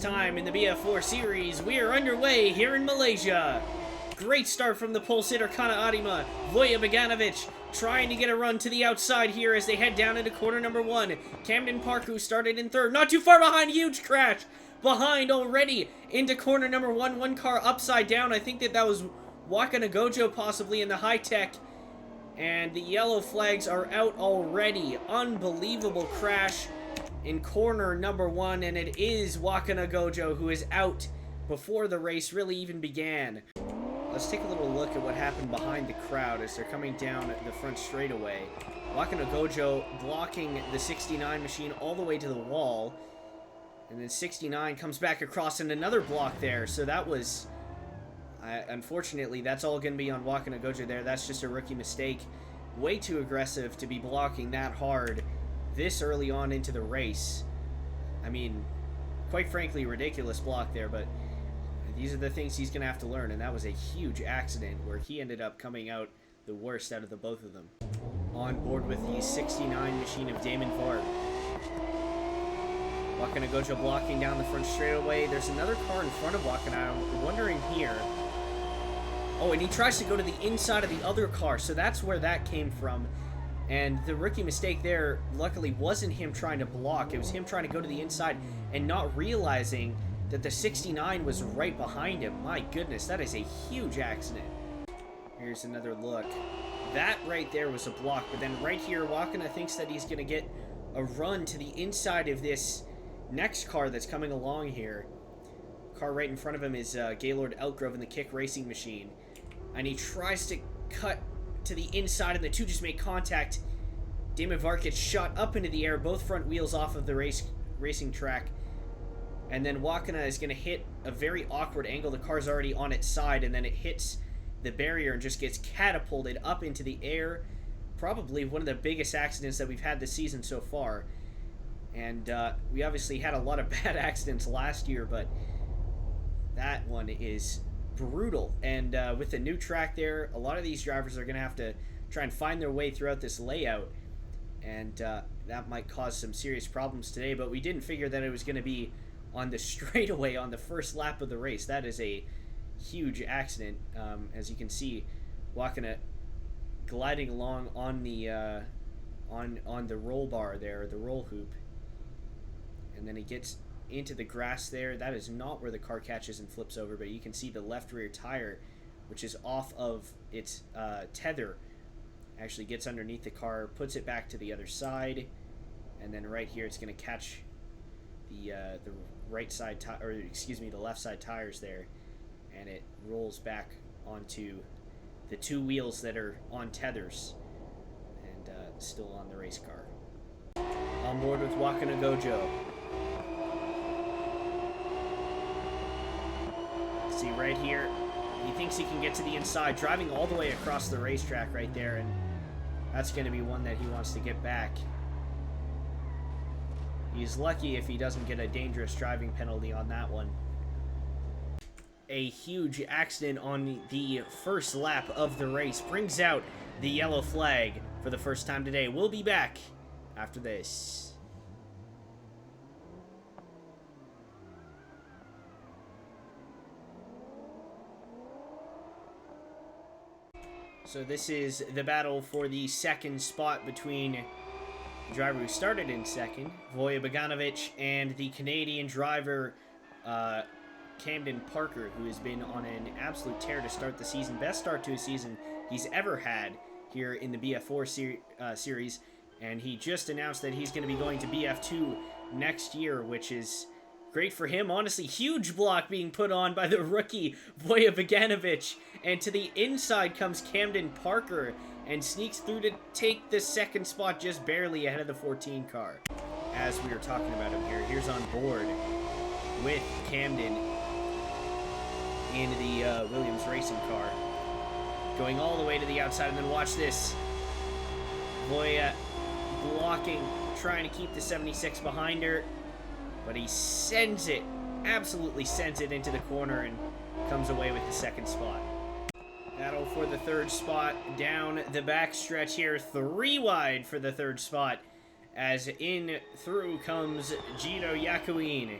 time in the BF4 series. We are underway here in Malaysia. Great start from the pole sitter Kana Arima. Voya Beganovic trying to get a run to the outside here as they head down into corner number 1. Camden Parker, who started in 3rd, not too far behind. Huge crash behind already into corner number 1. One car upside down. I think that was Waka Gojo possibly in the high tech. And the yellow flags are out already. Unbelievable crash in corner number 1, and it is Waka Gojo who is out before the race really even began. Let's take a little look at what happened behind the crowd as they're coming down the front straightaway. Waka Gojo blocking the 69 machine all the way to the wall, and then 69 comes back across and another block there. So that was, unfortunately, that's all going to be on Waka Gojo there. That's just a rookie mistake. Way too aggressive to be blocking that hard this early on into the race. I mean, quite frankly, ridiculous block there, but these are the things he's going to have to learn, and that was a huge accident where he ended up coming out the worst out of the both of them. On board with the 69 machine of Damon Varg. Waka Gojo blocking down the front straightaway. There's another car in front of Waka. I'm wondering here. Oh, and he tries to go to the inside of the other car, so that's where that came from. And the rookie mistake there, luckily, wasn't him trying to block. It was him trying to go to the inside and not realizing that the 69 was right behind him. My goodness, that is a huge accident. Here's another look. That right there was a block, but then right here, Wakana thinks that he's going to get a run to the inside of this next car that's coming along here. Car right in front of him is Gaylord Elkgrove in the Kick Racing Machine. And he tries to cut to the inside, and the two just make contact. Damon Vark gets shot up into the air, both front wheels off of the racing track. And then Wakana is going to hit a very awkward angle. The car's already on its side, and then it hits the barrier and just gets catapulted up into the air. Probably one of the biggest accidents that we've had this season so far. And we obviously had a lot of bad accidents last year, but that one is brutal. And with the new track there, a lot of these drivers are going to have to try and find their way throughout this layout. And that might cause some serious problems today, but we didn't figure that it was going to be on the straightaway on the first lap of the race. That is a huge accident. As you can see, Wakana gliding along on the on the roll bar there, the roll hoop, and then he gets into the grass there. That is not where the car catches and flips over, but you can see the left rear tire, which is off of its tether, actually gets underneath the car, puts it back to the other side, and then right here it's going to catch the right side the left side tires there, and it rolls back onto the two wheels that are on tethers and still on the race car. On board with Waka Gojo. See right here, he thinks he can get to the inside, driving all the way across the racetrack right there, and that's going to be one that he wants to get back. He's lucky if he doesn't get a dangerous driving penalty on that one. A huge accident on the first lap of the race brings out the yellow flag for the first time today. We'll be back after this. So this is the battle for the second spot between the driver who started in second, Voya Beganovic, and the Canadian driver, Camden Parker, who has been on an absolute tear to start the season. Best start to a season he's ever had here in the BF4 series. And he just announced that he's going to be going to BF2 next year, which is great for him. Honestly, huge block being put on by the rookie Voya Beganovic. And to the inside comes Camden Parker and sneaks through to take the second spot just barely ahead of the 14 car. As we were talking about him here, here's on board with Camden in the Williams racing car. Going all the way to the outside, and then watch this. Voya blocking, trying to keep the 76 behind her, but he sends it, absolutely sends it into the corner and comes away with the second spot. Battle for the third spot down the back stretch here. 3 wide for the third spot as in through comes Giro Yakuin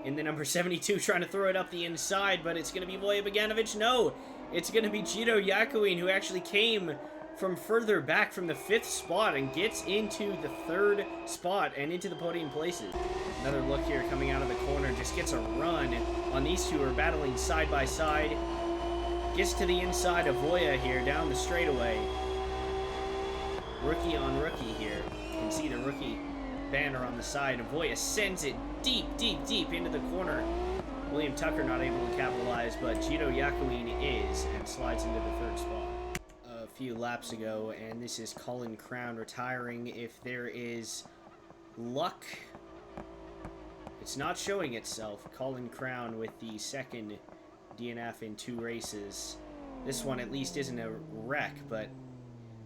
in the number 72 trying to throw it up the inside, but it's going to be Voya Bogdanovic. No, it's going to be Gito Yakuin, who actually came from further back from the 5th spot and gets into the 3rd spot and into the podium places. Another look here coming out of the corner, just gets a run on these two who are battling side by side. Gets to the inside of Voya here, down the straightaway. Rookie on rookie here. You can see the rookie banner on the side, and Voya sends it deep, deep, deep into the corner. William Tucker not able to capitalize, but Gito Yakuin is, and slides into the 3rd spot. A few laps ago, and this is Colin Crown retiring. If there is luck, it's not showing itself. Colin Crown with the 2nd DNF in 2 races. This one at least isn't a wreck, but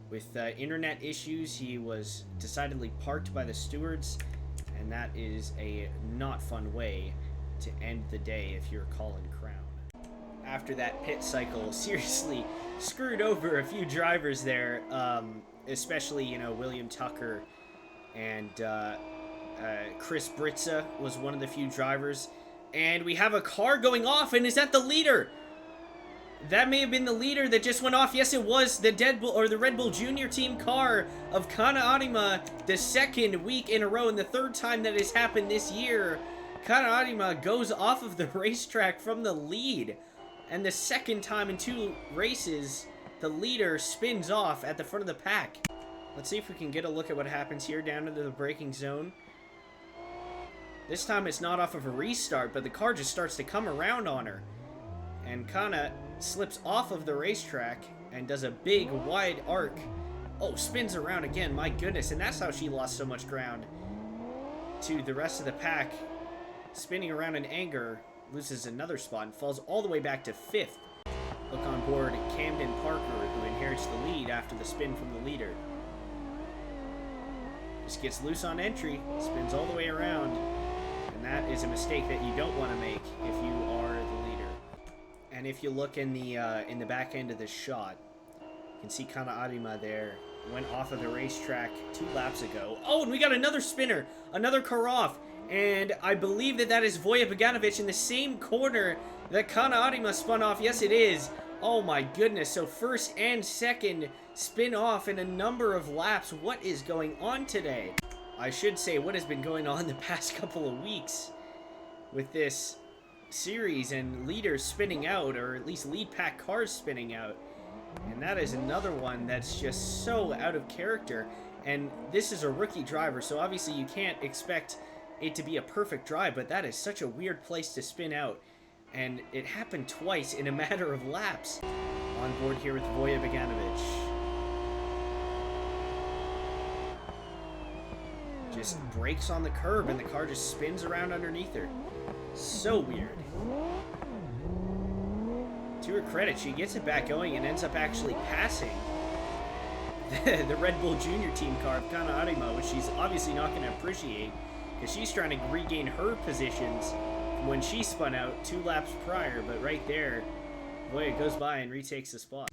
with internet issues, he was decidedly parked by the stewards, and that is a not fun way to end the day if you're Colin Crown. After that pit cycle, seriously screwed over a few drivers there, especially, you know, William Tucker and Chris Britza was one of the few drivers. And we have a car going off, and is that the leader? That may have been the leader that just went off. Yes, it was the the Red Bull Junior Team car of Kana Arima, the 2nd week in a row, and the 3rd time that has happened this year. Kana Arima goes off of the racetrack from the lead, and the 2nd time in 2 races, the leader spins off at the front of the pack. Let's see if we can get a look at what happens here down into the braking zone. This time it's not off of a restart, but the car just starts to come around on her. And Kana slips off of the racetrack and does a big wide arc. Oh, spins around again, my goodness. And that's how she lost so much ground to the rest of the pack. Spinning around in anger, loses another spot and falls all the way back to 5th. Look on board Camden Parker, who inherits the lead after the spin from the leader. Just gets loose on entry, spins all the way around. And that is a mistake that you don't want to make if you are the leader. And if you look in the back end of this shot, you can see Kana Arima there. Went off of the racetrack 2 laps ago. Oh, and we got another spinner. Another car off. And I believe that that is Voya Bogdanovic in the same corner that Kana Arima spun off. Yes, it is. Oh my goodness. So 1st and 2nd spin off in a number of laps. What is going on today? I should say what has been going on the past couple of weeks with this series and leaders spinning out, or at least lead pack cars spinning out. And that is another one that's just so out of character. And this is a rookie driver, so obviously you can't expect it to be a perfect drive, but that is such a weird place to spin out. And it happened twice in a matter of laps. On board here with Voya Bogdanovic. Just brakes on the curb and the car just spins around underneath her. So weird. To her credit, she gets it back going and ends up actually passing the Red Bull Junior Team car of Kana Arima, which she's obviously not going to appreciate because she's trying to regain her positions when she spun out 2 laps prior. But right there, Voya goes by and retakes the spot.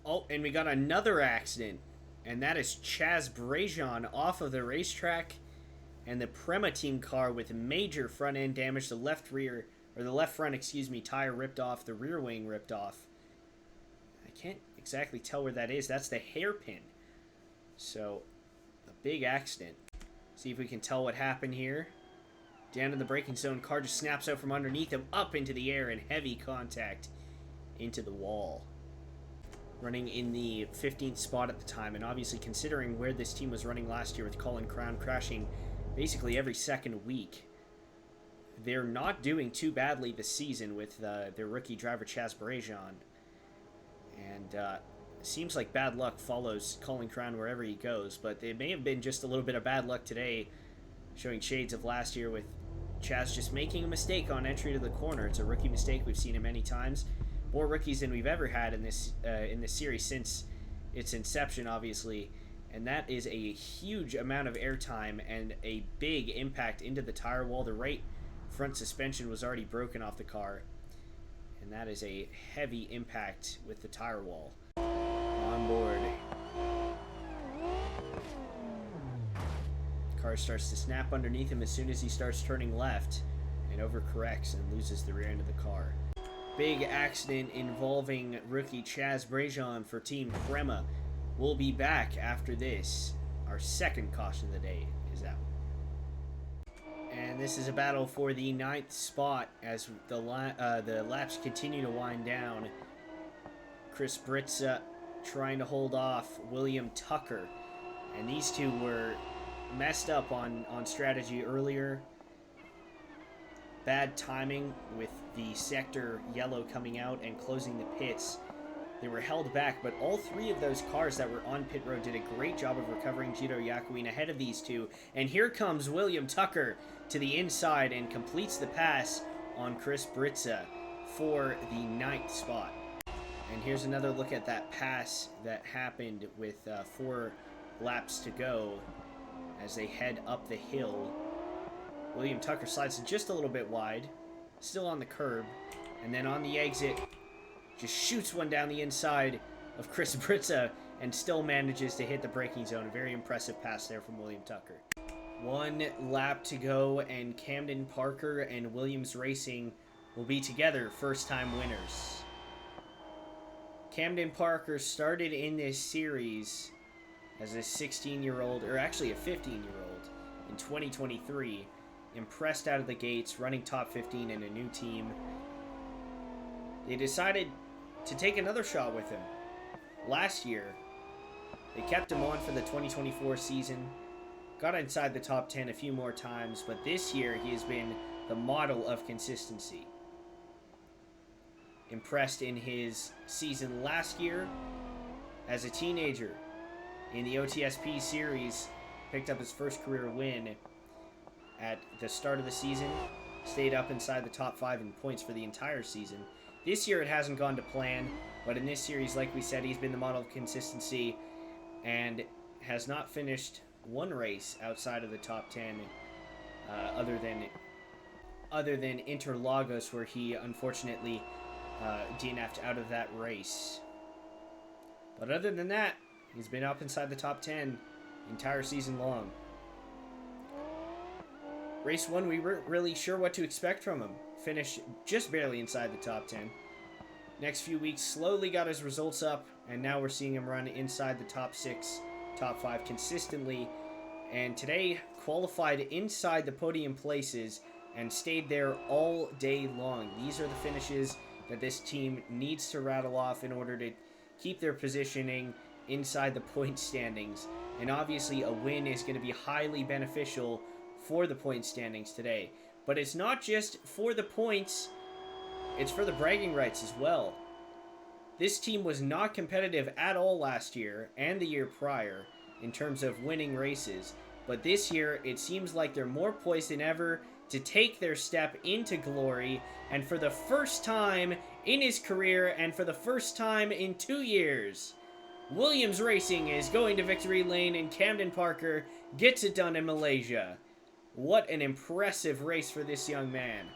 Oh, and we got another accident. And that is Chaz Brajon off of the racetrack, and the Prema team car with major front end damage. The left rear, or the left front, excuse me, tire ripped off, the rear wing ripped off. I can't exactly tell where that is. That's the hairpin. So, a big accident. See if we can tell what happened here. Down in the braking zone, car just snaps out from underneath him, up into the air, and heavy contact into the wall. Running in the 15th spot at the time, and obviously considering where this team was running last year with Colin Crown crashing basically every 2nd week, they're not doing too badly this season with their rookie driver Chaz Brajon. And seems like bad luck follows Colin Crown wherever he goes, but it may have been just a little bit of bad luck today, showing shades of last year with Chaz just making a mistake on entry to the corner. It's a rookie mistake. We've seen it many times. More rookies than we've ever had in this series since its inception, obviously, and that is a huge amount of airtime and a big impact into the tire wall. The right front suspension was already broken off the car, and that is a heavy impact with the tire wall. On board. Car starts to snap underneath him as soon as he starts turning left, and overcorrects and loses the rear end of the car. Big accident involving rookie Chaz Brejon for Team Crema. We'll be back after this. Our second caution of the day is out. And this is a battle for the 9th spot as the laps continue to wind down. Chris Britza trying to hold off William Tucker. And these two were messed up on strategy earlier. Bad timing with the sector yellow coming out and closing the pits. They were held back, but all three of those cars that were on pit road did a great job of recovering. Giro Yakuin ahead of these two. And here comes William Tucker to the inside and completes the pass on Chris Britza for the 9th spot. And here's another look at that pass that happened with 4 laps to go as they head up the hill. William Tucker slides just a little bit wide, still on the curb, and then on the exit, just shoots one down the inside of Chris Britza and still manages to hit the braking zone. A very impressive pass there from William Tucker. 1 lap to go, and Camden Parker and Williams Racing will be together first-time winners. Camden Parker started in this series as a 16-year-old, or actually a 15-year-old, in 2023. Impressed out of the gates, running top 15 in a new team. They decided to take another shot with him. Last year, they kept him on for the 2024 season, got inside the top 10 a few more times, but this year he has been the model of consistency. Impressed in his season last year as a teenager in the OTSP series, picked up his first career win at the start of the season, stayed up inside the top 5 in points for the entire season. This year it hasn't gone to plan, but in this series, like we said, he's been the model of consistency and has not finished one race outside of the top 10 other than Interlagos, where he unfortunately DNF'd out of that race. But other than that, he's been up inside the top 10 entire season long. Race 1, we weren't really sure what to expect from him. Finished just barely inside the top 10. Next few weeks, slowly got his results up, and now we're seeing him run inside the top 6, top 5 consistently. And today, qualified inside the podium places and stayed there all day long. These are the finishes that this team needs to rattle off in order to keep their positioning inside the point standings. And obviously, a win is going to be highly beneficial for the point standings today. But it's not just for the points, it's for the bragging rights as well. This team was not competitive at all last year and the year prior in terms of winning races, but this year it seems like they're more poised than ever to take their step into glory, and for the first time in his career and for the first time in 2 years, Williams Racing is going to victory lane and Camden Parker gets it done in Malaysia. What an impressive race for this young man.